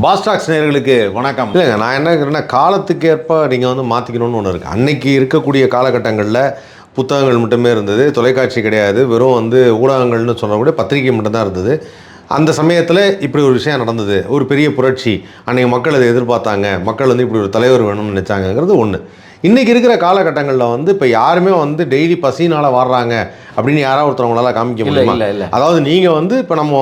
பாஸ்டாக்ஸ் நேயர்களுக்கு வணக்கம். இல்லைங்க, நான் என்ன கேட்குறேன்னா, காலத்துக்கு ஏற்ப நீங்கள் வந்து மாற்றிக்கணும்னு ஒன்று இருக்குது. அன்னைக்கு இருக்கக்கூடிய காலகட்டங்களில் புத்தகங்கள் மட்டுமே இருந்தது, தொலைக்காட்சி கிடையாது, வெறும் வந்து ஊடகங்கள்னு சொல்லக்கூடிய பத்திரிகை மட்டும்தான் இருந்தது. அந்த சமயத்தில் இப்படி ஒரு விஷயம் நடந்தது, ஒரு பெரிய புரட்சி, அன்றைக்கி மக்கள் அதை எதிர்பார்த்தாங்க, மக்கள் வந்து இப்படி ஒரு தலைவர் வேணும்னு நினச்சாங்கங்கிறது ஒன்று. இன்றைக்கி இருக்கிற காலகட்டங்களில் வந்து இப்போ யாருமே வந்து டெய்லி பசினால் வாடுறாங்க அப்படின்னு யாராவது ஒருத்தவங்களால காமிக்க முடியுமா? அதாவது நீங்கள் வந்து இப்போ நம்ம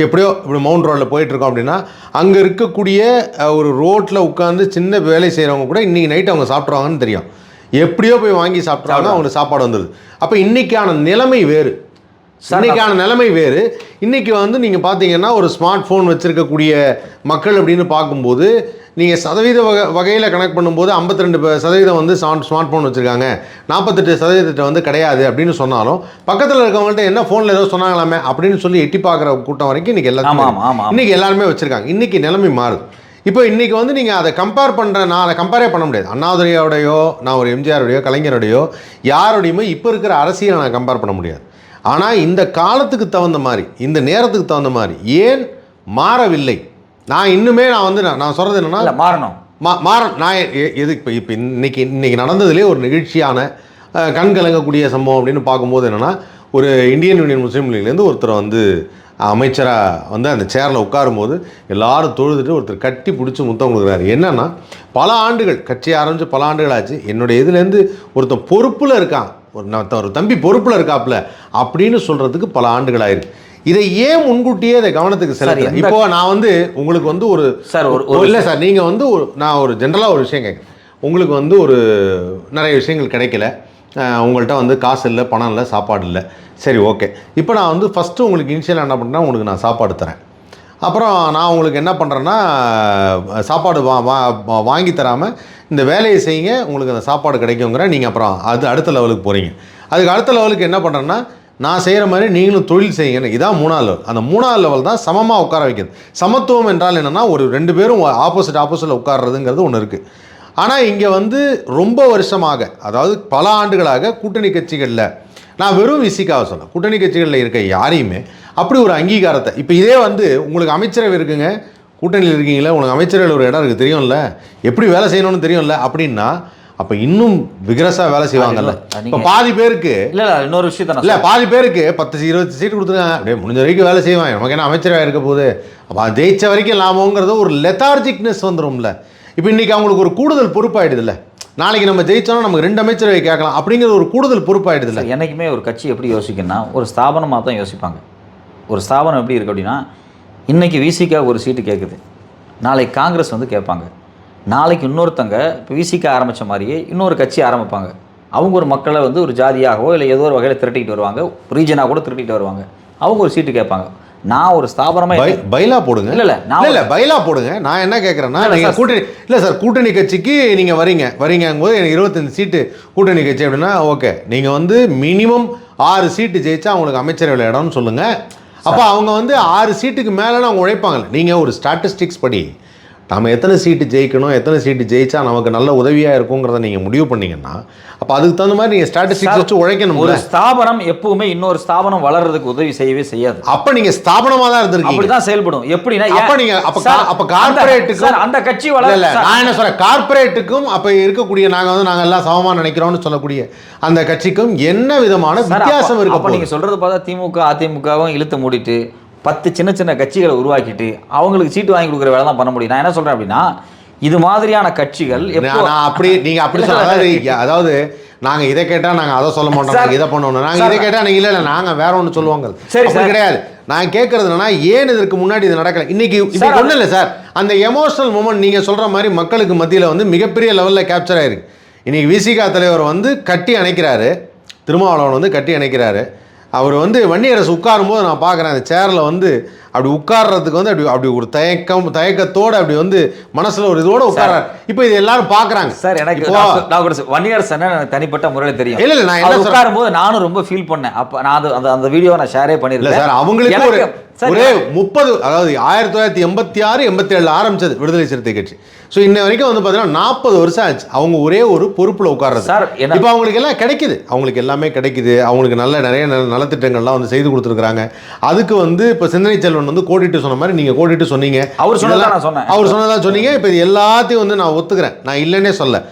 எப்படியோ இப்படி மவுண்ட் ரோடில் போயிட்டுருக்கோம் அப்படின்னா, அங்கே இருக்கக்கூடிய ஒரு ரோட்டில் உட்காந்து சின்ன வேலை செய்கிறவங்க கூட இன்றைக்கி நைட்டு அவங்க சாப்பிட்ருவாங்கன்னு தெரியும். எப்படியோ போய் வாங்கி சாப்பிட்றாங்க, அவங்களுக்கு சாப்பாடு வந்துடுது. அப்போ இன்றைக்கான நிலைமை வேறு, இன்றைக்கான நிலைமை வேறு. இன்றைக்கி வந்து நீங்கள் பார்த்தீங்கன்னா, ஒரு ஸ்மார்ட் ஃபோன் வச்சுருக்கக்கூடிய மக்கள் அப்படின்னு பார்க்கும்போது, நீங்கள் சதவீத வகையில் கனெக்ட் பண்ணும்போது 52% வந்து ஸ்மார்ட் ஃபோன் வச்சுருக்காங்க, 48% வந்து கிடையாது அப்படின்னு சொன்னாலும், பக்கத்தில் இருக்கவங்கள்ட்ட என்ன ஃபோனில் ஏதோ சொன்னாங்களாமே அப்படின்னு சொல்லி எட்டி பார்க்குற கூட்டம் வரைக்கும் இன்றைக்கி எல்லாத்தையும் இன்றைக்கி எல்லாருமே வச்சுருக்காங்க. இன்றைக்கி நிலைமை மாறுது. இப்போ இன்றைக்கி வந்து நீங்கள் அதை நான் அதை கம்பேரே பண்ண முடியாது. அண்ணாதுரையோடையோ, நான் ஒரு எம்ஜிஆருடையோ, கலைஞருடையோ, யாரோடையுமே இப்போ இருக்கிற அரசியலை நான் கம்பேர் பண்ண முடியாது. ஆனால் இந்த காலத்துக்கு தகுந்த மாதிரி, இந்த நேரத்துக்கு தகுந்த மாதிரி ஏன் மாறவில்லை? நான் இன்னுமே நான் சொல்கிறது என்னென்னா, மாறணும். நான் எது இப்போ இன்னைக்கு நடந்ததுலேயே ஒரு நிகழ்ச்சியான கண்கலங்கக்கூடிய சம்பவம் அப்படின்னு பார்க்கும்போது என்னென்னா, ஒரு இந்தியன் யூனியன் முஸ்லீம் லீக்லேருந்து ஒருத்தர் வந்து அமைச்சராக வந்து அந்த சேரில் உட்காரும்போது எல்லாரும் தொழுதுட்டு ஒருத்தர் கட்டி பிடிச்சி முத்தம் கொடுக்குறாரு. என்னென்னா, பல ஆண்டுகள் கட்சி ஆரம்பித்து பல ஆண்டுகள் ஆச்சு, என்னுடைய இதுலேருந்து ஒருத்தன் பொறுப்பில் இருக்கான், ஒரு தம்பி பொறுப்பில் இருக்காப்புல அப்படின்னு சொல்கிறதுக்கு பல ஆண்டுகள் ஆயிருக்கு. இதை ஏன் முன்கூட்டியே இதை கவனத்துக்கு செலுத்த? இப்போ நான் வந்து உங்களுக்கு வந்து ஒரு இல்லை சார், நீங்கள் வந்து நான் ஒரு ஜென்ரலாக ஒரு விஷயம் கேட்குறேன். உங்களுக்கு வந்து ஒரு நிறைய விஷயங்கள் கிடைக்கல, உங்கள்கிட்ட வந்து காசு இல்லை, பணம் இல்லை, சாப்பாடு இல்லை, சரி ஓகே. இப்போ நான் வந்து ஃபஸ்ட்டு உங்களுக்கு இனிஷியலாக என்ன பண்ணுறேன்னா, உங்களுக்கு நான் சாப்பாடு தரேன். அப்புறம் நான் உங்களுக்கு என்ன பண்ணுறேன்னா, சாப்பாடு வாங்கி தராமல் இந்த வேலையை செய்யுங்க, உங்களுக்கு அந்த சாப்பாடு கிடைக்குங்கிறேன். நீங்கள் அப்புறம் அடுத்த லெவலுக்கு போகிறீங்க. அதுக்கு அடுத்த லெவலுக்கு என்ன பண்ணுறேன்னா, நான் செய்கிற மாதிரி நீங்களும் தொழில் செய்யுங்கன்னு. இதான் 3வது லெவல். அந்த 3வது லெவல் தான் சமமாக உட்கார வைக்கிறது. சமத்துவம் என்றால் என்னென்னா, ஒரு 2 பேரும் ஆப்போசிட்டில் உட்கார்றதுங்கிறது ஒன்று இருக்குது. ஆனால் இங்கே வந்து ரொம்ப வருஷமாக, அதாவது பல ஆண்டுகளாக கூட்டணி கட்சிகளில், நான் வெறும் விசிக்காக சொல்ல, கூட்டணி கட்சிகளில் இருக்க யாரையுமே அப்படி ஒரு அங்கீகாரத்தை, இப்போ இதே வந்து உங்களுக்கு அமைச்சரவை இருக்குங்க, கூட்டணியில் இருக்கீங்களா, உங்களுக்கு அமைச்சரவையில் ஒரு இடம் இருக்குது தெரியும்ல, எப்படி வேலை செய்யணும்னு தெரியும்ல அப்படின்னா, அப்போ இன்னும் விகரஸாக வேலை செய்வாங்கல்ல. இப்போ பாதி பேருக்கு இன்னொரு விஷயம் இல்லை, பாதி பேருக்கு 10-20 சீட்டு கொடுத்துருக்காங்க, அப்படியே முடிஞ்ச வரைக்கும் வேலை செய்வாங்க, நமக்கு என்ன அமைச்சரவாக இருக்க போகுது, அப்போ ஜெயிச்ச வரைக்கும் லாபங்கிறது ஒரு லெத்தார்ஜிக்னஸ் வந்துடும்ல. இப்போ இன்றைக்கி அவங்களுக்கு ஒரு கூடுதல் பொறுப்பாயிடுதுல்ல, நாளைக்கு நம்ம ஜெயிச்சோன்னா நமக்கு 2 அமைச்சரவை கேட்கலாம் அப்படிங்கிற ஒரு கூடுதல் பொறுப்பாயிடுதுல்ல. என்றைக்குமே ஒரு கட்சி எப்படி யோசிக்கணும்னா, ஒரு ஸ்தாபனமாக தான் யோசிப்பாங்க. ஒரு ஸ்தாபனம் எப்படி இருக்குது அப்படின்னா, இன்றைக்கி விசிகா ஒரு சீட்டு கேட்குது, நாளைக்கு காங்கிரஸ் வந்து கேட்பாங்க, நாளைக்கு இன்னொருத்தங்க இப்போ விசிகா ஆரம்பித்த மாதிரியே இன்னொரு கட்சி ஆரம்பிப்பாங்க. அவங்க ஒரு மக்களை வந்து ஒரு ஜாதியாகவோ இல்லை ஏதோ ஒரு வகையில் திரட்டிக்கிட்டு வருவாங்க, ரீஜனாக கூட திரட்டிகிட்டு வருவாங்க, அவங்க ஒரு சீட்டு கேட்பாங்க. நான் ஒரு ஸ்தாபனமாக பைலா போடுங்க. இல்லை பைலா போடுங்க. நான் என்ன கேட்குறேன்னா, நீங்கள் கூட்டணி இல்லை சார், கூட்டணி கட்சிக்கு நீங்கள் வரீங்கும்போது எனக்கு 25 சீட்டு கூட்டணி கட்சி அப்படின்னா ஓகே, நீங்கள் வந்து மினிமம் 6 சீட்டு ஜெயிச்சா அவங்களுக்கு அமைச்சரவையில் இடம்னு சொல்லுங்கள். அப்போ அவங்க வந்து 6 சீட்டுக்கு மேலே அவங்க உழைப்பாங்கல்ல. நீங்கள் ஒரு ஸ்டாட்டிஸ்டிக்ஸ் படி நம்ம எத்தனை சீட்டு ஜெயிக்கணும், எத்தனை சீட்டு ஜெயிச்சா நமக்கு நல்ல உதவியாக இருக்குங்கிறத நீங்கள் முடிவு பண்ணிங்கன்னா, அப்போ அதுக்கு தகுந்த மாதிரி நீங்கள் ஸ்டாட்டிஸ்டிக்ஸ் வச்சு உழைக்கணும். ஒரு ஸ்தாபனம் எப்பவுமே இன்னொரு ஸ்தாபனம் வளர்றதுக்கு உதவி செய்யவே செய்யாது. அப்போ நீங்கள் ஸ்தாபனமாக தான் இருந்திருக்கீங்க, அப்படி தான் செயல்படும். எப்படின்னா, அப்போ நீங்கள் அப்போ கார்பரேட்டுக்கும் அந்த கட்சி வளர, நான் என்ன சொல்கிறேன், கார்பரேட்டுக்கும் அப்போ இருக்கக்கூடிய நாங்கள் எல்லாம் சமமாக நினைக்கிறோம்னு சொல்லக்கூடிய அந்த கட்சிக்கும் என்ன விதமான வித்தியாசம் இருக்கு? அப்போ நீங்கள் சொல்கிறது பார்த்தா திமுக அதிமுகவும் இழுத்து மூடிட்டு 10 சின்ன சின்ன கட்சிகளை உருவாக்கிட்டு அவங்களுக்கு சீட்டு வாங்கி கொடுக்குற வேலை தான் பண்ண முடியும். நான் என்ன சொல்கிறேன் அப்படின்னா, இது மாதிரியான கட்சிகள் அப்படி நீங்கள் அப்படி சொல்ல, அதாவது நாங்கள் இதை கேட்டால் நாங்கள் அதை சொல்ல மாட்டோம், நாங்கள் இதை பண்ணணும், நாங்கள் இதை கேட்டால் நீங்கள் இல்லை நாங்கள் வேற ஒன்று சொல்லுவாங்க. சரி கிடையாது. நான் கேட்கறது என்னன்னா, ஏன் இதற்கு முன்னாடி இது நடக்கலை? இன்னைக்கு ஒன்றும் இல்லை சார், அந்த எமோஷனல் மூமெண்ட் நீங்கள் சொல்கிற மாதிரி மக்களுக்கு மத்தியில் வந்து மிகப்பெரிய லெவலில் கேப்சர் ஆயிருக்கு. இன்னைக்கு விசிகா தலைவர் வந்து கட்டி அணைக்கிறாரு, திருமாவளவன் வந்து கட்டி அணைக்கிறாரு. அவர் வந்து வன்னியரசு உட்காரும்போது நான் பார்க்குறேன், அந்த சேரில் வந்து அப்படி உட்கார்றதுக்கு வந்து அப்படி ஒரு தயக்கத்தோடு அப்படி வந்து மனசில் ஒரு இதோடு உட்கார்றாரு. இப்போ இது எல்லாரும் பார்க்குறாங்க சார். எனக்கு வன்னியரசன் எனக்கு தனிப்பட்ட முறையில் தெரியும். இல்லை நான் உட்காரும்போது நானும் ரொம்ப ஃபீல் பண்ணேன். அப்போ நான் அந்த வீடியோவை நான் ஷேரே பண்ணியிருக்கேன் சார். அவங்களுக்கு ஒரு ஒரே 30, அதாவது 1986 87 ஆரம்பிச்சது விடுதலை சிறுத்தை கட்சி. ஸோ இன்ன வரைக்கும் வந்து பார்த்தீங்கன்னா 40 வருஷம் ஆச்சு அவங்க ஒரே ஒரு பொறுப்பில் உட்கார்றது. சார் இப்போ அவங்களுக்கு எல்லாம் கிடைக்குது, அவங்களுக்கு எல்லாமே கிடைக்குது, அவங்களுக்கு நிறைய நலத்திட்டங்கள்லாம் வந்து செய்து கொடுத்துருக்காங்க. அதுக்கு வந்து இப்போ சிந்தனை செல்வன் வந்து கோடிட்டு சொன்ன மாதிரி நீங்கள் கோடிட்டு சொன்னீங்க, அவர் சொன்னதான் நான் சொன்னேன், அவர் சொன்னதான் சொன்னீங்க. இப்போ இது எல்லாத்தையும் வந்து நான் ஒத்துக்கிறேன், நான் இல்லைன்னே சொல்ல.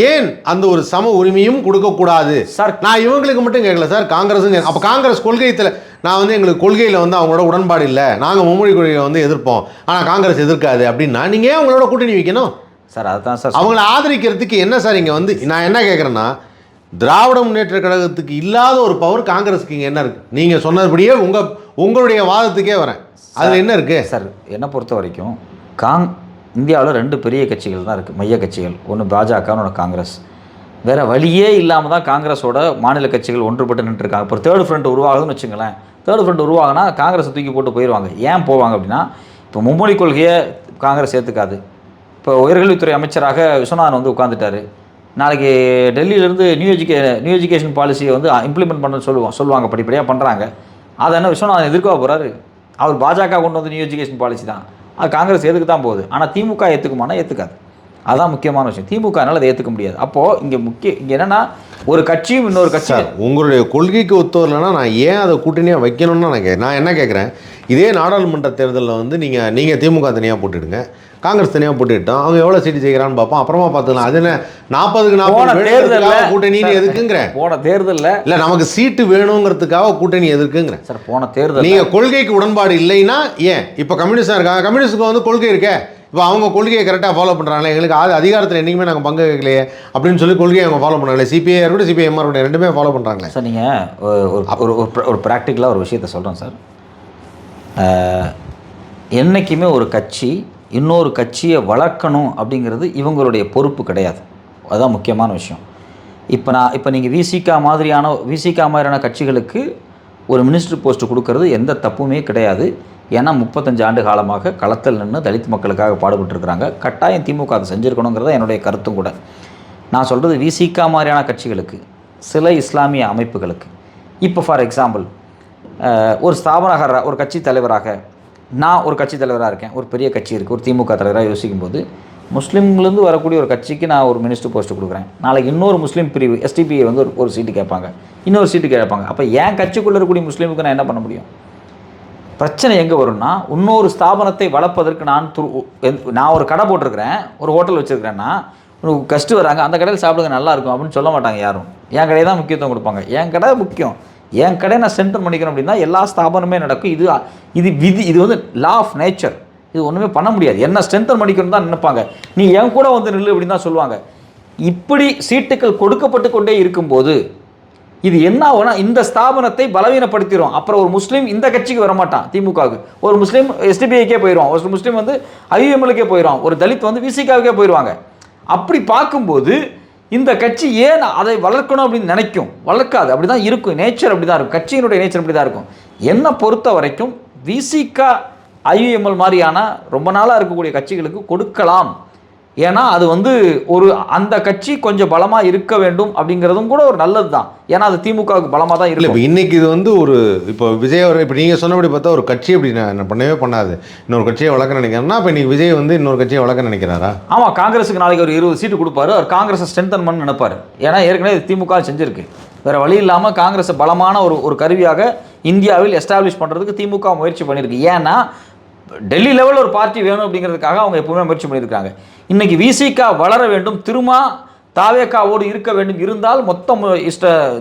ஏன் அந்த ஒரு சம உரிமையும் கொடுக்கக்கூடாது சார்? நான் இவங்களுக்கு மட்டும் கேட்கல சார், காங்கிரஸும். அப்போ காங்கிரஸ் கொள்கையில் நான் வந்து எங்களுக்கு கொள்கையில் வந்து அவங்களோட உடன்பாடு இல்லை, நாங்கள் மும்மொழி கொள்கையை வந்து எதிர்ப்போம், ஆனால் காங்கிரஸ் எதிர்க்காது அப்படின்னா நீங்கள் ஏன் அவங்களோட கூட்டணி வைக்கணும் சார்? அதுதான் சார், அவங்கள ஆதரிக்கிறதுக்கு என்ன சார் இங்கே வந்து நான் என்ன கேட்குறேன்னா, திராவிட முன்னேற்ற கழகத்துக்கு இல்லாத ஒரு பவர் காங்கிரஸுக்கு இங்கே என்ன இருக்குது? நீங்கள் சொன்னதுபடியே உங்களுடைய வாதத்துக்கே வரேன், அதில் என்ன இருக்குது சார்? என்னை பொறுத்த வரைக்கும் இந்தியாவில் 2 பெரிய கட்சிகள் தான் இருக்குது, மைய கட்சிகள். ஒன்று பாஜக, ஒன்று காங்கிரஸ். வேறு வழியே இல்லாமல் தான் காங்கிரஸோட மாநில கட்சிகள் ஒன்றுபட்டு நின்றுருக்காங்க. இப்போ தேர்ட் ஃப்ரண்ட் உருவாகுதுன்னு வச்சுங்களேன். தேர்ட் ஃப்ரண்ட் உருவாகுனா காங்கிரஸை தூக்கி போட்டு போயிடுவாங்க. ஏன் போவாங்க அப்படின்னா, இப்போ மும்மொழி கொள்கையை காங்கிரஸ் ஏற்றுக்காது. இப்போ உயர்கல்வித்துறை அமைச்சராக விஸ்வநாதன் வந்து உட்காந்துட்டார். நாளைக்கு டெல்லியிலேருந்து நியூ எஜுகேஷன் பாலிசியை வந்து இம்ப்ளிமெண்ட் பண்ண சொல்லுவாங்க, படிப்படியாக பண்ணுறாங்க. அதை என்ன விஸ்வநாதன் எதிர்க்க போகிறாரு? அவர் பாஜக கொண்டு வந்து நியூ எஜுகேஷன் பாலிசி தான், அது காங்கிரஸ் ஏற்றுக்கு தான் போகுது. ஆனால் திமுக ஏற்றுக்குமானா ஏற்றுக்காது. அதுதான் முக்கியமான விஷயம். திமுகனால அதை ஏற்றுக்க முடியாது. அப்போது இங்கே என்னென்னா, ஒரு கட்சியும் இன்னொரு கட்சி உங்களுடைய கொள்கைக்கு ஒத்து வரலன்னா நான் ஏன் அதை கூட்டணியாக வைக்கணும்னு நான் என்ன கேட்குறேன், இதே நாடாளுமன்ற தேர்தலில் வந்து நீங்கள் திமுக தனியாக போட்டுடுங்க, காங்கிரஸ் தனியாக போட்டுக்கிட்டோம், அவங்க எவ்வளோ சீட்டு ஜெயிக்கிறான்னு பார்ப்போம், அப்புறமா பார்த்துக்கலாம். அது என்ன 40 தேர்தலில் கூட்டணின்னு எதுக்குங்கிறேன்? போன தேர்தலில் இல்லை, நமக்கு சீட்டு வேணுங்கிறதுக்காக கூட்டணி எதுக்குங்கிறேன் சார். போன தேர்தல் நீங்கள் கொள்கைக்கு உடன்பாடு இல்லைன்னா ஏன்? இப்போ கம்யூனிஸ்டாக இருக்காங்க, கம்யூனிஸ்டுக்கு வந்து கொள்கை இருக்கே, இப்போ அவங்க கொள்கையை கரெக்டாக ஃபாலோ பண்ணுறாங்களே, எங்களுக்கு அதிகாரத்தில் என்றைக்குமே நாங்கள் பங்கு வைக்கலையே அப்படின்னு சொல்லி கொள்கையை அவங்க ஃபாலோ பண்ணாங்களே. சிபிஐ இருக்கட்டும், சிபிஎம்ஆர் இருக்கட்டும், ரெண்டுமே ஃபாலோ பண்ணுறாங்களே சார். நீங்கள் ஒரு ப்ராக்டிக்கலாக ஒரு விஷயத்த சொல்கிறேன் சார். என்றைக்குமே ஒரு கட்சி இன்னொரு கட்சியை வளர்க்கணும் அப்படிங்கிறது இவங்களுடைய பொறுப்பு கிடையாது. அதுதான் முக்கியமான விஷயம். இப்போ நீங்கள் விசிகா மாதிரியான கட்சிகளுக்கு ஒரு மினிஸ்டர் போஸ்ட்டு கொடுக்கறது எந்த தப்புமே கிடையாது. ஏன்னா 35 ஆண்டு காலமாக களத்தில் நின்று தலித் மக்களுக்காக பாடுபட்டுருக்குறாங்க. கட்டாயம் திமுக அதை செஞ்சுருக்கணுங்கிறத என்னுடைய கருத்தும் கூட. நான் சொல்கிறது விசிகா மாதிரியான கட்சிகளுக்கு, சில இஸ்லாமிய அமைப்புகளுக்கு, இப்போ ஃபார் எக்ஸாம்பிள் ஒரு கட்சி தலைவராக நான் ஒரு கட்சி தலைவராக இருக்கேன், ஒரு பெரிய கட்சி இருக்குது, ஒரு திமுக தலைவராக யோசிக்கும்போது முஸ்லீம்லேருந்து வரக்கூடிய ஒரு கட்சிக்கு நான் ஒரு மினிஸ்டர் போஸ்ட்டு கொடுக்குறேன். நாளைக்கு இன்னொரு முஸ்லீம் பிரிவு எஸ்டிபிஐ வந்து ஒரு சீட்டு கேட்பாங்க, இன்னொரு சீட்டு கேட்பாங்க. அப்போ என் கட்சிக்குள்ளே இருக்கக்கூடிய முஸ்லீமுக்கு நான் என்ன பண்ண முடியும்? பிரச்சனை எங்கே வரும்னா, இன்னொரு ஸ்தாபனத்தை வளர்ப்பதற்கு நான் ஒரு கடை போட்டிருக்கிறேன், ஒரு ஹோட்டல் வச்சுருக்கிறேன்னா, கஸ்ட்டு வராங்க, அந்த கடையில் சாப்பிடுங்க நல்லாயிருக்கும் அப்படின்னு சொல்ல மாட்டாங்க யாரும். என் கடையை தான் முக்கியத்துவம் கொடுப்பாங்க. என் கடை முக்கியம், என் கடையை நான் சென்டர் பண்ணிக்கணும் அப்படின்னா எல்லா ஸ்தாபனமே நடக்கும். இது விதி, இது வந்து லா ஆஃப் நேச்சர். இது ஒன்றுமே பண்ண முடியாது. என்ன ஸ்ட்ரென்தன் பண்ணிக்கணும் தான் நினைப்பாங்க. நீ என் கூட வந்து நில்லு அப்படின்னு தான் சொல்லுவாங்க. இப்படி சீட்டுகள் கொடுக்கப்பட்டு கொண்டே இருக்கும்போது இது என்ன ஆகும்னா, இந்த ஸ்தாபனத்தை பலவீனப்படுத்திடும். அப்புறம் ஒரு முஸ்லீம் இந்த கட்சிக்கு வரமாட்டான், திமுகவுக்கு. ஒரு முஸ்லீம் எஸ்டிபிஐக்கே போயிடுவான், ஒரு முஸ்லீம் வந்து ஐஎம்எல்கே போயிடுவான், ஒரு தலித் வந்து விசிகாவுக்கே போயிடுவாங்க. அப்படி பார்க்கும்போது இந்த கட்சி ஏன் அதை வளர்க்கணும் அப்படின்னு நினைக்கும்? வளர்க்காது. அப்படி தான் இருக்கும், நேச்சர் அப்படி தான் இருக்கும், கட்சியினுடைய நேச்சர் அப்படி தான் இருக்கும். என்னை பொறுத்த வரைக்கும் விசிகா ஐயுஎம்எல் மாதிரியான ரொம்ப நாளாக இருக்கக்கூடிய கட்சிகளுக்கு கொடுக்கலாம். ஏன்னா அது வந்து அந்த கட்சி கொஞ்சம் பலமாக இருக்க வேண்டும் அப்படிங்கிறதும் கூட ஒரு நல்லது தான். ஏன்னா அது திமுகவுக்கு பலமாக தான் இல்லை. இப்போ இன்றைக்கி இது வந்து இப்போ விஜய் இப்போ நீங்கள் சொன்னபடி பார்த்தா ஒரு கட்சி அப்படி நான் பண்ணவே பண்ணாது, இன்னொரு கட்சியை வளர்க்க நினைக்கிறேன்னா, இப்போ இன்றைக்கி விஜய் வந்து இன்னொரு கட்சியை வளர்க்க நினைக்கிறாரா? ஆமாம், காங்கிரஸுக்கு நாளைக்கு ஒரு 20 சீட்டு கொடுப்பாரு, அவர் காங்கிரஸை ஸ்ட்ரென்தன் பண்ண நினைப்பார். ஏன்னா ஏற்கனவே திமுக செஞ்சுருக்கு. வேறு வழி இல்லாமல் காங்கிரஸை பலமான ஒரு கருவியாக இந்தியாவில் எஸ்டாப்ளிஷ் பண்ணுறதுக்கு திமுக முயற்சி பண்ணியிருக்கு. ஏன்னா டெல்லி லெவலில் ஒரு பார்ட்டி வேணும் அப்படிங்கிறதுக்காக அவங்க எப்பவுமே முயற்சி பண்ணியிருக்காங்க. இன்றைக்கி விசிகா வளர வேண்டும், திரும்ப தாவேக்காவோடு இருக்க வேண்டும், இருந்தால் மொத்தம்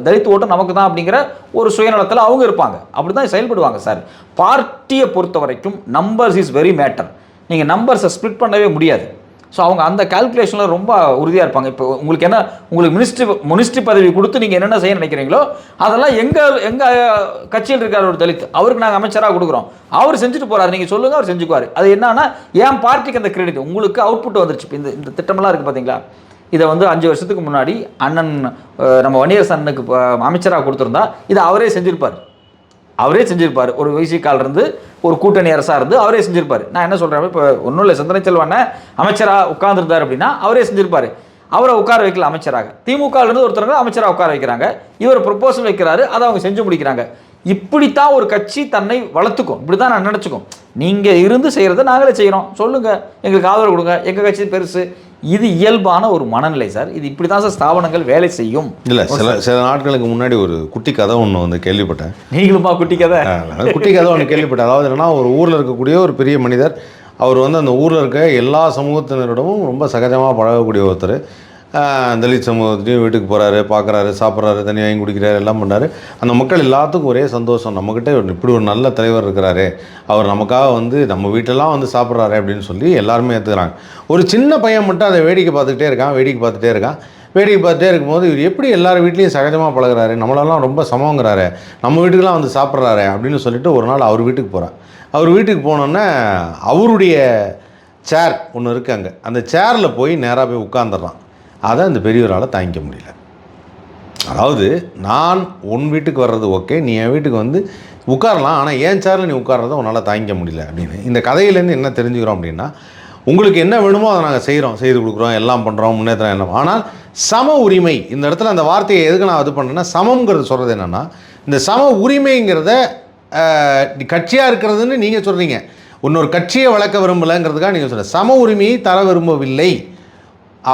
தலித் ஓட்டம் நமக்கு தான் அப்படிங்கிற ஒரு சுயநலத்தில் அவங்க இருப்பாங்க. அப்படி தான் செயல்படுவாங்க சார். பார்ட்டியை பொறுத்த வரைக்கும் நம்பர்ஸ் இஸ் வெரி மேட்டர். நீங்கள் நம்பர்ஸை ஸ்ப்ளிட் பண்ணவே முடியாது. ஸோ அவங்க அந்த கால்குலேஷனில் ரொம்ப உறுதியாக இருப்பாங்க. இப்போ உங்களுக்கு மினிஸ்ட்ரி பதவி கொடுத்து நீங்கள் என்னென்ன செய்ய நினைக்கிறீங்களோ அதெல்லாம் எங்கள் கட்சியில் இருக்கார் ஒரு தலித், அவருக்கு நாங்கள் அமைச்சராக கொடுக்குறோம், அவர் செஞ்சுட்டு போகிறார், நீங்கள் சொல்லுங்கள், அவர் செஞ்சுக்குவார். அது என்னன்னா என் பார்ட்டிக்கு அந்த கிரெடிட். உங்களுக்கு அவுட்புட் வந்துருச்சு. இப்போ இந்த திட்டமெல்லாம் இருக்குது பார்த்தீங்களா, இதை வந்து 5 வருஷத்துக்கு முன்னாடி அண்ணன் நம்ம வன்னியரசு அண்ணனுக்கு அமைச்சராக கொடுத்துருந்தா இதை அவரே செஞ்சிருப்பார். ஒரு விசிகாலிருந்து ஒரு கூட்டணி அரசாக இருந்து அவரே செஞ்சிருப்பார். நான் என்ன சொல்கிறேன், இப்போ ஒன்றும் இல்லை, சிந்தனை செல்வன் அமைச்சராக உட்கார்ந்துருந்தார் அப்படின்னா அவரே செஞ்சிருப்பார். அவரை உட்கார வைக்கல அமைச்சராக. திமுகலேருந்து ஒருத்தர் அமைச்சராக உட்கார வைக்கிறாங்க, இவர் ப்ரொப்போசல் வைக்கிறாரு, அதை அவங்க செஞ்சு முடிக்கிறாங்க. இப்படித்தான் ஒரு கட்சி தன்னை வளர்த்துக்கும். இப்படி தான் நான் நினச்சிக்கும். நீங்கள் இருந்து செய்கிறத நாங்களே செய்கிறோம், சொல்லுங்கள், எங்களுக்கு ஆதரவு கொடுங்க, எங்கள் கட்சி பெருசு. இது இயல்பான ஒரு மனநிலை சார். இது இப்படி தான் சார் ஸ்தாபனங்கள் வேலை செய்யும். இல்லை, சில நாட்களுக்கு முன்னாடி ஒரு குட்டி கதை ஒன்று வந்து கேள்விப்பட்டேன். நீங்களுமா குட்டி கதை? குட்டி கதை ஒன்று கேள்விப்பட்டேன். அதாவது என்னன்னா, ஒரு ஊரில் இருக்கக்கூடிய ஒரு பெரிய மனிதர், அவர் வந்து அந்த ஊரில் இருக்க எல்லா சமூகத்தினரிடமும் ரொம்ப சகஜமாக பழகக்கூடிய ஒருத்தர். தலித் சமூகத்தையும் வீட்டுக்கு போகிறாரு, பார்க்குறாரு, சாப்பிட்றாரு, தண்ணி வாங்கி குடிக்கிறாரு, எல்லாம் பண்ணுறாரு. அந்த மக்கள் எல்லாத்துக்கும் ஒரே சந்தோஷம், நம்மக்கிட்ட இப்படி ஒரு நல்ல தலைவர் இருக்கிறாரு, அவர் நமக்காக வந்து நம்ம வீட்டெல்லாம் வந்து சாப்பிட்றாரு அப்படின்னு சொல்லி எல்லாருமே ஏற்றுக்கிறாங்க. ஒரு சின்ன பையன் மட்டும் அதை வேடிக்கை பார்த்துக்கிட்டே இருக்கான். வேடிக்கை பார்த்துட்டே இருக்கும்போது இவர் எப்படி எல்லார் வீட்லேயும் சகஜமாக பழகுறாரு, நம்மளெல்லாம் ரொம்ப சமங்கிறாரு, நம்ம வீட்டுக்கெலாம் வந்து சாப்பிட்றாரு அப்படின்னு சொல்லிட்டு ஒரு நாள் அவர் வீட்டுக்கு போகிறான். அவர் வீட்டுக்கு போனோன்னே அவருடைய சேர் ஒன்று இருக்குது அங்கே, அந்த சேரில் போய் நேராக போய் உட்காந்துடுறான். அதை அந்த பெரியவரால் தாங்கிக்க முடியல. அதாவது, நான் உன் வீட்டுக்கு வர்றது ஓகே, நீ என் வீட்டுக்கு வந்து உட்காரலாம், ஆனால் ஏன் சேரில் நீ உட்கார்றதை உன்னால் தாங்கிக்க முடியல அப்படின்னு. இந்த கதையிலேருந்து என்ன தெரிஞ்சுக்கிறோம் அப்படின்னா, உங்களுக்கு என்ன வேணுமோ அதை நாங்கள் செய்து கொடுக்குறோம், எல்லாம் பண்ணுறோம், முன்னேற்றம் என்ன. ஆனால் சம உரிமை, இந்த இடத்துல அந்த வார்த்தையை எதுக்கு நான் இது பண்ணுறேன்னா, சமம்ங்கிறது சொல்கிறது என்னென்னா, இந்த சம உரிமைங்கிறத கட்சியாக இருக்கிறதுன்னு நீங்கள் சொல்கிறீங்க, இன்னொரு கட்சியை வளர்க்க விரும்பலைங்கிறதுக்காக நீங்கள் சொல்கிறீங்க. சம உரிமையை தர விரும்பவில்லை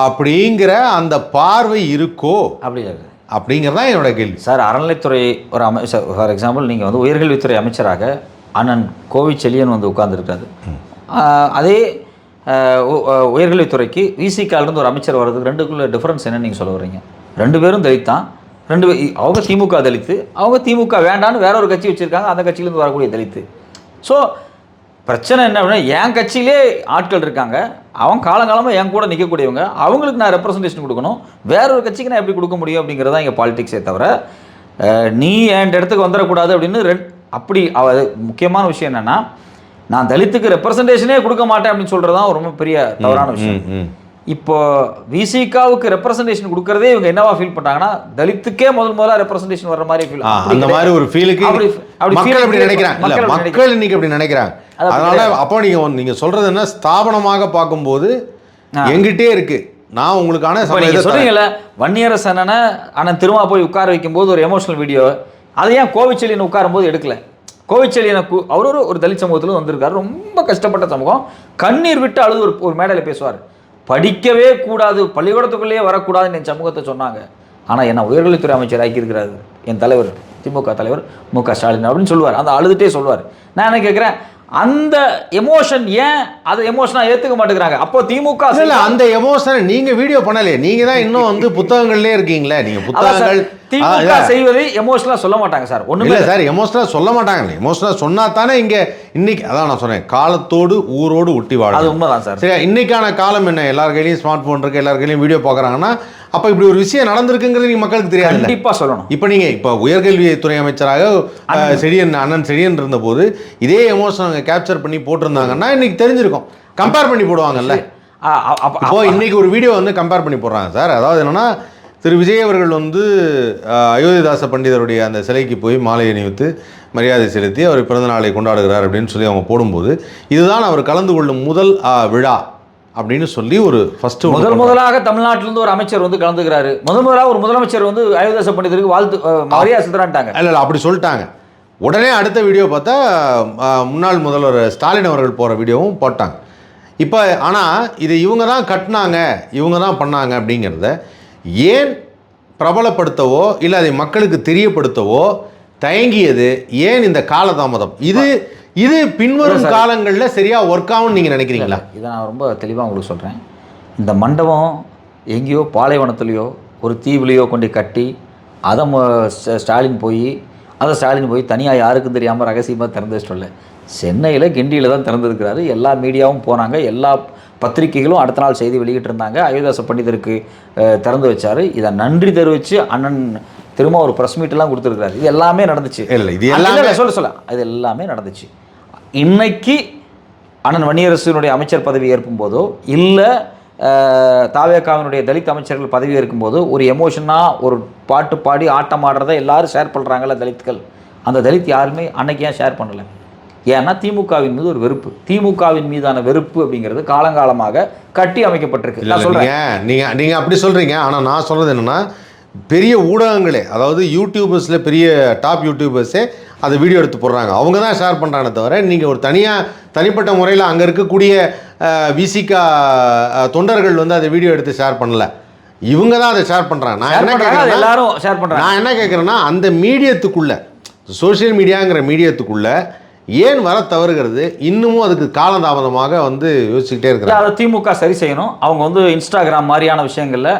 அப்படிங்கிற அந்த பார்வை இருக்கோ அப்படிங்கிறதான் என்னோட கேள்வி சார். அறநிலைத்துறை ஒரு அமைச்சர், ஃபார் எக்ஸாம்பிள், நீங்கள் வந்து உயர்கல்வித்துறை அமைச்சராக அண்ணன் கோவிச்செழியன் வந்து உட்கார்ந்துருக்காரு. அதே உயர்கல்வித்துறைக்கு விசிகாலிருந்து ஒரு அமைச்சர் வர்றதுக்கு ரெண்டுக்குள்ள டிஃப்ரென்ஸ் என்னன்னு நீங்கள் சொல்ல வர்றீங்க? ரெண்டு பேரும் தலித் தான். அவங்க திமுக தலித்து, அவங்க திமுக வேண்டான்னு வேற ஒரு கட்சி வச்சுருக்காங்க, அந்த கட்சியிலேருந்து வரக்கூடிய தலித்து. ஸோ பிரச்சனை என்ன அப்படின்னா, என் கட்சியிலே ஆட்கள் இருக்காங்க, அவங்க காலங்காலமாக என் கூட நிற்கக்கூடியவங்க, அவங்களுக்கு நான் ரெப்ரசன்டேஷன் கொடுக்கணும், வேற ஒரு கட்சிக்கு நான் எப்படி கொடுக்க முடியும் அப்படிங்கிறதா இங்கே பாலிடிக்ஸே தவிர, நீ என் இடத்துக்கு வந்துடக்கூடாது அப்படின்னு அப்படி முக்கியமான விஷயம் என்னென்னா, நான் தலித்துக்கு ரெப்ரசன்டேஷனே கொடுக்க மாட்டேன் அப்படின்னு சொல்கிறது தான் ரொம்ப பெரிய தவறான விஷயம். இப்போ விசிகாவுக்கு ரெப்ரசன்டேஷன் கொடுக்கறதே இவங்க என்னவா ஃபீல் பண்றாங்கன்னா, தலித்துக்கே முதல்ல ரெப்ரசன்டேஷன் வர்ற மாதிரி ஃபீல், அந்த மாதிரி ஒரு ஃபீலுக்கு மக்கள் அப்படி நினைக்கிறாங்க. மக்கள் இன்னைக்கு அப்படி நினைக்கிறாங்க. அதனால அப்போ நீங்க சொல்றது என்ன, ஸ்தாபனமாக பார்க்கும்போது எங்கிட்டே இருக்கு, நான் உங்களுக்கான சொல்றீங்கல்ல, வன்னியரசு அண்ணன் திருமா போய் உட்கார வைக்கும்போது ஒரு எமோஷனல் வீடியோ, அதை ஏன் கோவிச்செழியன் உட்காரும் போது எடுக்கல? கோவிச்செழியன் அவர் ஒரு தலித் சமூகத்தில் வந்திருக்காரு, ரொம்ப கஷ்டப்பட்ட சமூகம், கண்ணீர் விட்டு அழுது ஒரு மேடையில் பேசுவார். படிக்கவே கூடாது, பள்ளிக்கூடத்துக்குள்ளேயே வரக்கூடாதுன்னு என் சமூகத்தை சொன்னாங்க. ஆனால் என்ன உயர்கல்வித்துறை அமைச்சர் ஆக்கியிருக்கிறாரு என் தலைவர், திமுக தலைவர் மு.க. ஸ்டாலின் அப்படின்னு சொல்லுவார். அந்த அழுதுகிட்டே சொல்லுவார். நான் என்ன கேட்குறேன், அந்த எமோஷன் ஏன் அதை எமோஷனாக ஏற்றுக்க மாட்டேங்கிறாங்க? அப்போ திமுக இல்லை, அந்த எமோஷனை நீங்கள் வீடியோ பண்ணலையே, நீங்கள் தான் இன்னும் வந்து புத்தகங்கள்லேயே இருக்கீங்களே. நீங்கள் புத்தகங்கள் திமுக செய்வதை எமோஷனலாக சொல்ல மாட்டாங்க சார். ஒன்றும் இல்லை சார், எமோஷனலாக சொல்ல மாட்டாங்க. எமோஷனலாக சொன்னா தானே இங்கே இன்னைக்கு, அதான் நான் சொன்னேன், காலத்தோடு ஊரோடு ஒட்டி வாழும். அது உண்மைதான் சார். சரி, இன்னைக்கான காலம் என்ன, எல்லார் கையிலையும் ஸ்மார்ட் ஃபோன் இருக்குது, எல்லார் கையிலையும் வீடியோ பார்க்குறாங்கன்னா, அப்போ இப்படி ஒரு விஷயம் நடந்திருக்குங்கிறது நீங்கள் மக்களுக்கு தெரியாது. கண்டிப்பாக சொல்லணும். இப்போ உயர்கல்வித்துறை அமைச்சராக அண்ணன் செழியன் இருந்தபோது இதே எமோஷன் கேப்சர் பண்ணி போட்டிருந்தாங்கன்னா இன்னைக்கு தெரிஞ்சிருக்கும். கம்பேர் பண்ணி போடுவாங்கல்ல. அப்போ இன்னைக்கு ஒரு வீடியோ வந்து கம்பேர் பண்ணி போடுறாங்க சார். அதாவது என்னன்னா, திரு விஜய் அவர்கள் வந்து அயோத்திதாச பண்டிதருடைய அந்த சிலைக்கு போய் மாலை அணிவித்து மரியாதை செலுத்தி அவர் பிறந்த நாளை கொண்டாடுகிறார் அப்படின்னு சொல்லி அவங்க போடும்போது, இதுதான் அவர் கலந்து கொள்ளும் முதல் விழா அப்படின்னு சொல்லி ஒரு ஃபர்ஸ்ட் முதலாக தமிழ்நாட்டிலிருந்து ஒரு அமைச்சர் வந்து கலந்துக்கிறாரு. முதலாக ஒரு முதலமைச்சர் வந்து அயோத்திதாச பண்டிதருக்கு வாழ்த்து மரியாதை செலுத்துறான்ட்டாங்க. இல்லை, அப்படி சொல்லிட்டாங்க. உடனே அடுத்த வீடியோ பார்த்தா முன்னாள் முதல்வர் ஸ்டாலின் அவர்கள் போகிற வீடியோவும் போட்டாங்க. இப்போ ஆனால் இது இவங்க தான் கட்டினாங்க, இவங்க தான் பண்ணாங்க அப்படிங்கிறத ஏன் பிரபலப்படுத்தவோ இல்லை அதை மக்களுக்கு தெரியப்படுத்தவோ தயங்கியது ஏன் இந்த காலதாமதம்? இது பின்வரும் காலங்களில் சரியாக ஒர்க் ஆகும்னு நீங்கள் நினைக்கிறீங்களா? இதை நான் ரொம்ப தெளிவாக உங்களுக்கு சொல்கிறேன். இந்த மண்டபம் எங்கேயோ பாலைவனத்துலேயோ ஒரு தீவுலையோ கொண்டு கட்டி அதை ஸ்டாலின் போய் தனியாக யாருக்கும் தெரியாமல் ரகசியமாக திறந்து வச்சிடல. சென்னையில் கிண்டியில் தான் திறந்துருக்கிறாரு. எல்லா மீடியாவும் போனாங்க, எல்லா பத்திரிகைகளும் அடுத்த நாள் செய்தி வெளியிட்டிருந்தாங்க. அயோத்திதாச பண்டிதருக்கு திறந்து வச்சார். இதை நன்றி தெரிவித்து அண்ணன் திரும்ப ஒரு ப்ரெஸ் மீட்டெல்லாம் கொடுத்துருக்காரு. இது எல்லாமே நடந்துச்சு. இல்லை, இது எல்லாமே சொல்ல இது எல்லாமே நடந்துச்சு. இன்னைக்கு அண்ணன் வன்னியரசனுடைய அமைச்சர் பதவி ஏற்கும் போதோ இல்லை தாவேகாவினுடைய தலித் அமைச்சர்கள் பதவி ஏற்கும்போது ஒரு எமோஷனாக ஒரு பாட்டு பாடி ஆட்டம் ஆடுறத எல்லாரும் ஷேர் பண்ணுறாங்கல்ல தலித்கள். அந்த தலித் யாருமே அன்னைக்கு ஏன் ஷேர் பண்ணலை? ஏன்னா திமுகவின் மீது ஒரு வெறுப்பு, திமுகவின் மீதான வெறுப்பு அப்படிங்கிறது காலங்காலமாக கட்டி அமைக்கப்பட்டிருக்கு. நீங்கள் அப்படி சொல்கிறீங்க. ஆனால் நான் சொல்கிறது என்னென்னா, பெரிய ஊடகங்களே, அதாவது யூடியூபர்ஸில் பெரிய டாப் யூடியூபர்ஸே அதை வீடியோ எடுத்து போடுறாங்க. அவங்க தான் ஷேர் பண்ணுறானே தவிர நீங்கள் ஒரு தனிப்பட்ட முறையில் அங்கே இருக்கக்கூடிய விசிகா தொண்டர்கள் வந்து அதை வீடியோ எடுத்து ஷேர் பண்ணல. இவங்க தான் அதை ஷேர் பண்ணுறாங்க. நான் என்ன கேட்குறேன்னா அந்த மீடியத்துக்குள்ளே, சோஷியல் மீடியாங்கிற மீடியத்துக்குள்ளே ஏன் வர தவறுகிறது? இன்னமும் அதுக்கு காலதாமதமாக வந்து யோசிச்சுக்கிட்டே இருக்கிறாங்க. அதை திமுக சரி செய்யணும். அவங்க வந்து இன்ஸ்டாகிராம் மாதிரியான விஷயங்களில்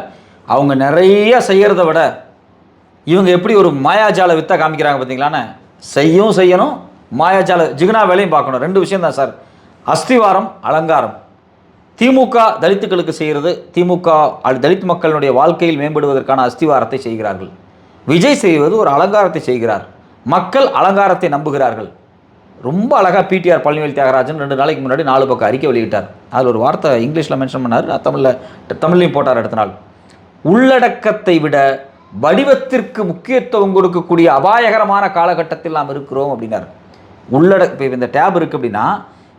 அவங்க நிறைய செய்கிறத விட இவங்க எப்படி ஒரு மாயாஜால வித்தை காமிக்கிறாங்க பார்த்தீங்களான்னு செய்யணும். மாயாஜால ஜிகனா வேலையும் பார்க்கணும். 2 விஷயம் தான் சார். அஸ்திவாரம், அலங்காரம். திமுக தலித்துக்களுக்கு செய்கிறது, திமுக தலித் மக்களுடைய வாழ்க்கையில் மேம்படுவதற்கான அஸ்திவாரத்தை செய்கிறார்கள். விஜய் செய்வது ஒரு அலங்காரத்தை செய்கிறார். மக்கள் அலங்காரத்தை நம்புகிறார்கள். ரொம்ப அழகாக பிடிஆர் பழனிவேல் தியாகராஜன் 2 நாளைக்கு முன்னாடி 4 பக்கம் அறிக்கை வெளியிட்டார். அதில் ஒரு வார்த்தை இங்கிலீஷில் மென்ஷன் பண்ணார், தமிழ்லையும் போட்டார் அடுத்த நாள். உள்ளடக்கத்தை விட வடிவத்திற்கு முக்கியத்துவம் கொடுக்கக்கூடிய அபாயகரமான காலகட்டத்தில் நாம் இருக்கிறோம் அப்படின்னார். இப்போ இந்த டேப் இருக்குது அப்படின்னா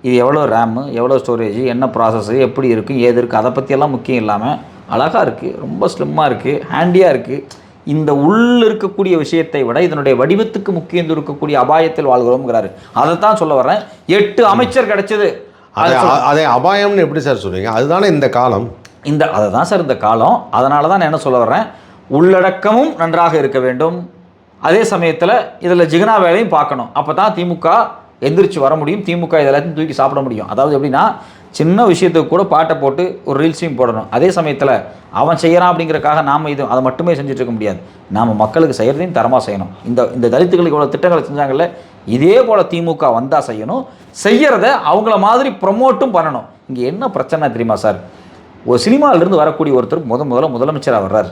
இது எவ்வளோ ரேமு, எவ்வளோ ஸ்டோரேஜ், என்ன ப்ராசஸ்ஸு, எப்படி இருக்குது, ஏது இருக்குது, அதை பற்றியெல்லாம் முக்கியம் இல்லாமல் அழகாக இருக்குது, ரொம்ப ஸ்லிம்மாக இருக்குது, ஹேண்டியாக இருக்குது. இந்த உள்ள இருக்கக்கூடிய விஷயத்தை விட இதனுடைய வடிவத்துக்கு முக்கியம் இருக்கக்கூடிய அபாயத்தில் வாழ்கிறோம்ங்கிறாரு. அதை தான் சொல்ல வர்றேன். 8 அமைச்சர் கிடைச்சது. அதை அபாயம்னு எப்படி சார் சொல்றீங்க? அதுதானே இந்த காலம். அதை தான் சார் இந்த காலம். அதனால தான் நான் என்ன சொல்ல வர்றேன், உள்ளடக்கமும் நன்றாக இருக்க வேண்டும், அதே சமயத்தில் இதில் ஜிகனா வேலையும் பார்க்கணும். அப்போ தான் திமுக எந்திரிச்சு வர முடியும், திமுக இதெல்லாத்தையும் தூக்கி சாப்பிட முடியும். அதாவது எப்படின்னா சின்ன விஷயத்துக்கு கூட பாட்டை போட்டு ஒரு ரீல்ஸையும் போடணும். அதே சமயத்தில் அவன் செய்கிறான் அப்படிங்கிறக்காக நாம் அதை மட்டுமே செஞ்சுட்டு இருக்க முடியாது. நாம் மக்களுக்கு செய்கிறதையும் தரமாக செய்யணும். இந்த தலித்துகளுக்கு இவ்வளோ திட்டங்களை செஞ்சாங்கல்ல, இதே போல் திமுக வந்தால் செய்யணும். செய்கிறத அவங்கள மாதிரி ப்ரொமோட்டும் பண்ணணும். இங்கே என்ன பிரச்சனை தெரியுமா சார்? ஒரு சினிமாவிலிருந்து வரக்கூடிய ஒருத்தர் முதலமைச்சராக வர்றார்.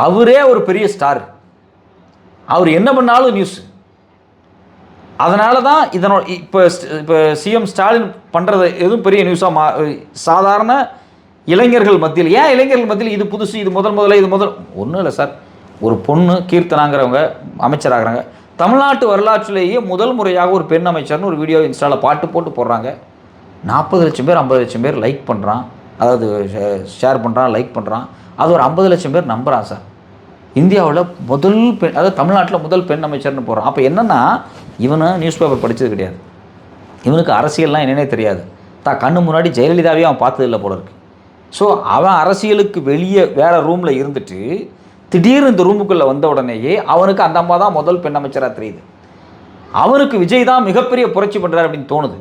அவரே ஒரு பெரிய ஸ்டார். அவர் என்ன பண்ணாலும் நியூஸ். அதனால தான் இப்போ சிஎம் ஸ்டாலின் பண்ணுறது எதுவும் பெரிய நியூஸாக சாதாரண இளைஞர்கள் மத்தியில், ஏன் இளைஞர்கள் மத்தியில் இது புதுசு, இது முதல் ஒன்றும் இல்லை சார். ஒரு பொண்ணு கீர்த்தனாங்கிறவங்க அமைச்சராகிறாங்க. தமிழ்நாட்டு வரலாற்றிலேயே முதல் முறையாக ஒரு பெண் அமைச்சர்னு ஒரு வீடியோ இன்ஸ்டாவில் பாட்டு போட்டு போடுறாங்க. 40 லட்சம் பேர் 50 லட்சம் பேர் லைக் பண்ணுறான், அதாவது ஷேர் பண்ணுறான், லைக் பண்ணுறான். அது ஒரு 50 லட்சம் பேர் நம்புகிறான் சார். இந்தியாவில் முதல் பெண், அதாவது தமிழ்நாட்டில் முதல் பெண் அமைச்சர்னு போடுறான். அப்போ என்னென்னா இவனு நியூஸ் பேப்பர் படித்தது கிடையாது, இவனுக்கு அரசியல்லாம் என்னன்னே தெரியாது, தான் கண்ணு முன்னாடி ஜெயலலிதாவே அவன் பார்த்ததில்லை போல இருக்கு. ஸோ அவன் அரசியலுக்கு வெளியே வேறு ரூமில் இருந்துட்டு திடீர்னு இந்த ரூமுக்குள்ளே வந்த உடனேயே அவனுக்கு அந்த அம்மா தான் முதல் பெண் அமைச்சராக தெரியுது. அவனுக்கு விஜய் தான் மிகப்பெரிய புரட்சி பண்ணுறாரு அப்படின்னு தோணுது.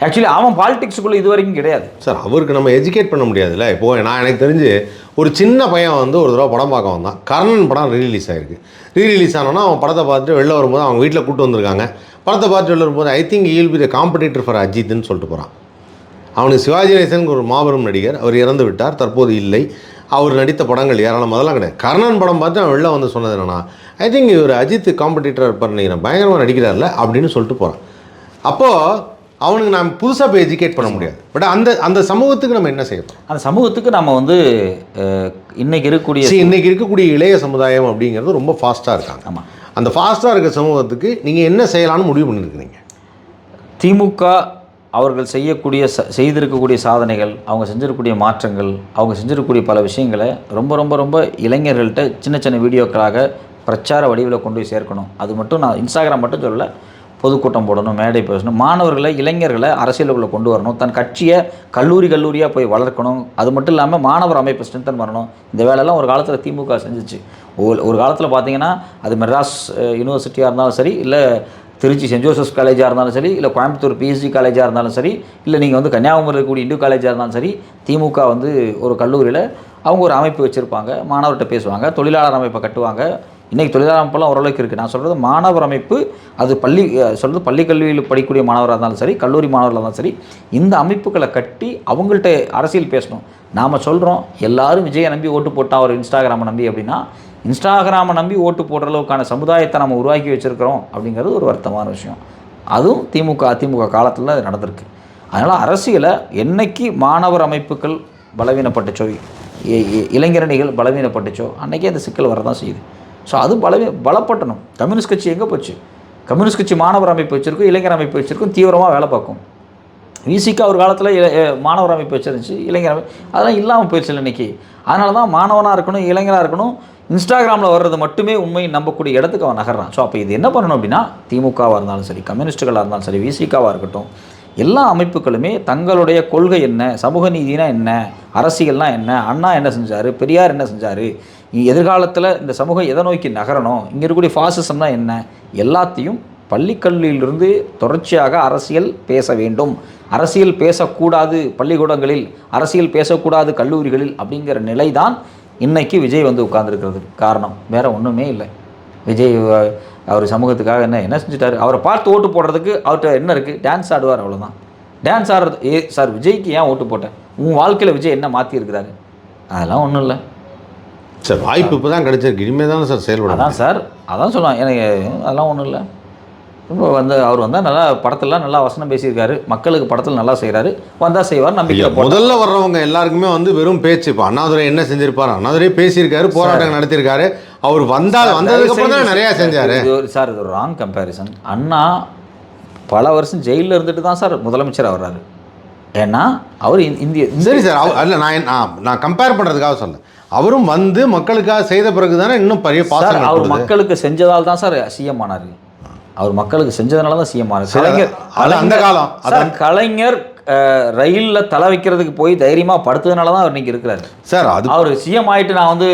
ஆக்சுவலி அவன் பாலிடிக்ஸுக்குள்ளே இது வரைக்கும் கிடையாது சார். அவருக்கு நம்ம எஜுகேட் பண்ண முடியாதுல்ல. இப்போது எனக்கு தெரிஞ்சு ஒரு சின்ன பையன் வந்து ஒரு தடவை படம் பார்க்க வந்தான். கர்ணன் படம் ரீரிலீஸ் ஆகிருக்கு. ரீரிலீஸ் ஆனோன்னா அவன் படத்தை பார்த்துட்டு வெளில வரும்போது அவங்க வீட்டில் கூப்பிட்டு வந்திருக்காங்க. படத்தை பார்த்துட்டு வெளில வரும்போது I think he'll be the competitor for அஜித்னு சொல்லிட்டு போகிறான். அவனுக்கு சிவாஜி கணேசன் ஒரு மாபெரும் நடிகர், அவர் இறந்து விட்டார், தற்போது இல்லை. அவர் நடித்த படங்கள் ஏராளம் அதெல்லாம் கிடையாது. கர்ணன் படம் பார்த்து அவன் வெளில வந்து சொன்னது என்னன்னா, ஐ திங்க் இவர் அஜித் காம்படிட்டராக இருப்பார் நினைக்கிறேன், பயங்கரமாக நடிக்கிறார்ல அப்படின்னு சொல்லிட்டு போகிறான். அப்போது அவனுக்கு நாம் புதுசாக போய் எஜுகேட் பண்ண முடியாது. பட் அந்த சமூகத்துக்கு நம்ம என்ன செய்யணும்? அந்த சமூகத்துக்கு நம்ம வந்து இன்றைக்கி இருக்கக்கூடிய இளைய சமுதாயம் அப்படிங்கிறது ரொம்ப ஃபாஸ்ட்டாக இருக்காங்க. ஆமாம், அந்த ஃபாஸ்ட்டாக இருக்க சமூகத்துக்கு நீங்கள் என்ன செய்யலாம்னு முடிவு பண்ணியிருக்கிறீங்க? திமுக அவர்கள் செய்திருக்கக்கூடிய சாதனைகள், அவங்க செஞ்சிருக்கக்கூடிய மாற்றங்கள், அவங்க செஞ்சிருக்கக்கூடிய பல விஷயங்களை ரொம்ப ரொம்ப ரொம்ப இளைஞர்கள்ட்ட சின்ன சின்ன வீடியோக்களாக பிரச்சார வடிவில் கொண்டு போய் சேர்க்கணும். அது மட்டும் நான் இன்ஸ்டாகிராம் மட்டும் சொல்லலை, பொதுக்கூட்டம் போடணும், மேடை பேசணும், மாணவர்களை இளைஞர்களை அரசியலுக்குள்ளே கொண்டு வரணும், தன் கட்சியை கல்லூரியாக போய் வளர்க்கணும். அது மட்டும் இல்லாமல் மாணவர் அமைப்பு ஸ்ட்ரென்தன் பண்ணணும். இந்த வேலையெல்லாம் ஒரு காலத்தில் திமுக செஞ்சிச்சு. ஒரு காலத்தில் பார்த்தீங்கன்னா அது மெட்ராஸ் யூனிவர்சிட்டியாக இருந்தாலும் சரி, இல்லை திருச்சி சென்ட் ஜோசப்ஸ் காலேஜாக இருந்தாலும் சரி, இல்லை கோயம்புத்தூர் பிஎஸ்சி காலேஜாக இருந்தாலும் சரி, இல்லை நீங்கள் வந்து கன்னியாகுமரி இருக்கக்கூடிய இந்து காலேஜாக இருந்தாலும் சரி, திமுக வந்து ஒரு கல்லூரியில் அவங்க ஒரு அமைப்பு வச்சுருப்பாங்க, மாணவர்கிட்ட பேசுவாங்க, தொழிலாளர் அமைப்பை கட்டுவாங்க. இன்றைக்கி தொழிலாளர் அமைப்பெல்லாம் ஓரளவுக்கு இருக்குது. நான் சொல்கிறது மாணவர் அமைப்பு, அது பள்ளி கல்வியில் படிக்கக்கூடிய மாணவராக இருந்தாலும் சரி, கல்லூரி மாணவர்களாக இருந்தாலும் சரி, இந்த அமைப்புகளை கட்டி அவங்கள்ட்ட அரசியல் பேசணும். நாம் சொல்கிறோம் எல்லாரும் விஜயை நம்பி ஓட்டு போட்டால் ஒரு இன்ஸ்டாகிராமை நம்பி அப்படின்னா, இன்ஸ்டாகிராமை நம்பி ஓட்டு போடுற அளவுக்கான சமுதாயத்தை நம்ம உருவாக்கி வச்சுருக்கிறோம் அப்படிங்கிறது ஒரு வருத்தமான விஷயம். அதுவும் அதிமுக காலத்தில் அது நடந்திருக்கு. அதனால் அரசியலை என்னைக்கு மாணவர் அமைப்புகள் பலவீனப்பட்டுச்சோ, இளைஞரணிகள் பலவீனப்பட்டுச்சோ அன்றைக்கே அந்த சிக்கல் வரதான் செய்யுது. ஸோ அது பலப்பட்டணும். கம்யூனிஸ்ட் கட்சி எங்கே போச்சு? கம்யூனிஸ்ட் கட்சி மாணவர் அமைப்பு வச்சுருக்கும், இளைஞர் அமைப்பு வச்சுருக்கும், தீவிரமாக வேலை பார்க்கும். விசிகா ஒரு காலத்தில் மாணவர் அமைப்பு வச்சிருந்துச்சு, இளைஞர் அமைப்பு, அதெல்லாம் இல்லாமல் போயிடுச்சு இன்னைக்கு. அதனால தான் மாணவனாக இருக்கணும், இளைஞராக இருக்கணும், இன்ஸ்டாகிராமில் வர்றது மட்டுமே உண்மையை நம்பக்கூடிய இடத்துக்கு அவன் நகர்றான். ஸோ அப்போ இது என்ன பண்ணணும் அப்படின்னா, திமுகவாக இருந்தாலும் சரி, கம்யூனிஸ்ட்டுகளாக இருந்தாலும் சரி, விசிகாவாக இருக்கட்டும், எல்லா அமைப்புகளுமே தங்களுடைய கொள்கை என்ன, சமூக நீதினா என்ன, அரசியல்னா என்ன, அண்ணா என்ன செஞ்சார், பெரியார் என்ன செஞ்சார், எதிர்காலத்தில் இந்த சமூகம் எதை நோக்கி நகரணும், இங்கே இருக்கக்கூடிய ஃபாசிசம்னா என்ன, எல்லாத்தையும் பள்ளிக்கல்வியிலிருந்து தொடர்ச்சியாக அரசியல் பேச வேண்டும். அரசியல் பேசக்கூடாது பள்ளிக்கூடங்களில், அரசியல் பேசக்கூடாது கல்லூரிகளில் அப்படிங்கிற நிலை தான் இன்றைக்கி விஜய் வந்து உட்கார்ந்துருக்கிறது காரணம். வேறு ஒன்றுமே இல்லை. விஜய் அவர் சமூகத்துக்காக என்ன செஞ்சுட்டார்? அவரை பார்த்து ஓட்டு போடுறதுக்கு அவர்கிட்ட என்ன இருக்குது? டான்ஸ் ஆடுவார், அவ்வளோதான். டான்ஸ் ஆடுறது. சார் விஜய்க்கு ஏன் ஓட்டு போட்டேன்? உன் வாழ்க்கையில் விஜய் என்ன மாற்றிருக்கிறாரு? அதெல்லாம் ஒன்றும் இல்லை சார். வாய்ப்பு இப்போ தான் கிடைச்சிருக்கு, இனிமேல் தானே சார் செயல்படும். அதான் சார், அதான் சொல்லுவான். எனக்கு அதெல்லாம் ஒன்றும் இல்லை. இப்போ அவர் வந்தால் நல்லா படத்தெல்லாம் நல்லா வசனம் பேசியிருக்காரு, மக்களுக்கு படத்தில் நல்லா செய்கிறாரு, வந்தால் செய்வார் நம்பிக்கை. முதல்ல வர்றவங்க எல்லாருக்குமே வந்து வெறும் பேச்சு. இப்போ அண்ணாதுரை என்ன செஞ்சிருப்பாரு? அண்ணாதுரை பேசியிருக்காரு, போராட்டம் நடத்தியிருக்காரு, அவர் வந்ததுக்கப்புறம் தான் நிறையா செஞ்சார். சார் இது ஒரு ராங் கம்பேரிசன். அண்ணா பல வருஷம் ஜெயிலில் இருந்துட்டு தான் சார் முதலமைச்சர் வர்றாரு. ஏன்னா அவர் இந்திய. சரி சார், அல்ல நான் கம்பேர் பண்ணுறதுக்காக சொல்ல, அவரும் வந்து மக்களுக்காக செய்த பிறகு தானே இன்னும் பெரிய பாசம். அவர் மக்களுக்கு செஞ்சதால் தான் சார் சிஎம் ஆனார். அவர் மக்களுக்கு செஞ்சதுனால தான் சிஎம் ஆனார். கலைஞர் அந்த காலம் கலைஞர் ரயிலில் தலை வைக்கிறதுக்கு போய் தைரியமாக படுத்ததுனால தான் அவர் இன்றைக்கி இருக்கிறார் சார். அது அவர் சிஎம் ஆகிட்டு நான் வந்து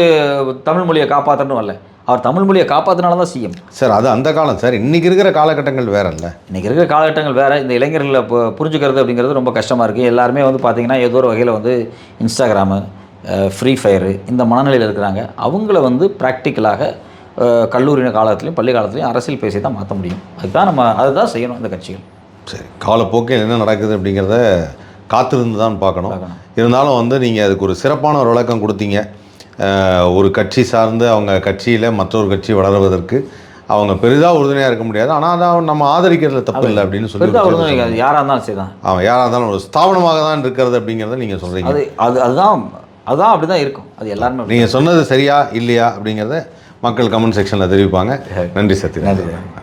தமிழ் மொழியை காப்பாற்றணும் வரல, அவர் தமிழ் மொழியை காப்பாற்றினால தான் சிஎம் சார். அது அந்த காலம் சார். இன்றைக்கி இருக்கிற காலகட்டங்கள் வேற இல்லை. இன்றைக்கி இருக்கிற காலகட்டங்கள் வேறு. இந்த இளைஞர்களை புரிஞ்சுக்கிறது அப்படிங்கிறது ரொம்ப கஷ்டமாக இருக்குது. எல்லாருமே வந்து பார்த்திங்கன்னா ஏதோ ஒரு வகையில் வந்து இன்ஸ்டாகிராமு, ஃப்ரீ ஃபயரு இந்த மனநிலையில் இருக்கிறாங்க. அவங்கள வந்து ப்ராக்டிக்கலாக கல்லூரி காலத்துலையும் பள்ளி காலத்துலையும் அரசியல் பேசி தான் மாற்ற முடியும். அதுதான் நம்ம அதுதான் செய்யணும் இந்த கட்சிகள். சரி, காலப்போக்கில் என்ன நடக்குது அப்படிங்கிறத காத்திருந்து தான் பார்க்கணும். இருந்தாலும் வந்து நீங்கள் அதுக்கு ஒரு சிறப்பான ஒரு விளக்கம் கொடுத்தீங்க. ஒரு கட்சி சார்ந்து அவங்க கட்சியில் மற்றொரு கட்சி வளருவதற்கு அவங்க பெரிதாக உறுதுணையாக இருக்க முடியாது, ஆனால் அதான் நம்ம ஆதரிக்கிறதுல தப்பு இல்லை அப்படின்னு சொல்லி யாராக இருந்தாலும் சரி தான், அவன் யாராக இருந்தாலும் ஒரு ஸ்தாபனமாக தான் இருக்கிறது அப்படிங்கிறத நீங்கள் சொல்கிறீங்க. அதுதான் அப்படி தான் இருக்கும். அது எல்லாருமே நீங்கள் சொன்னது சரியா இல்லையா அப்படிங்கிறத மக்கள் கமெண்ட் செக்ஷனில் தெரிவிப்பாங்க. நன்றி சத்யநாராயணன்.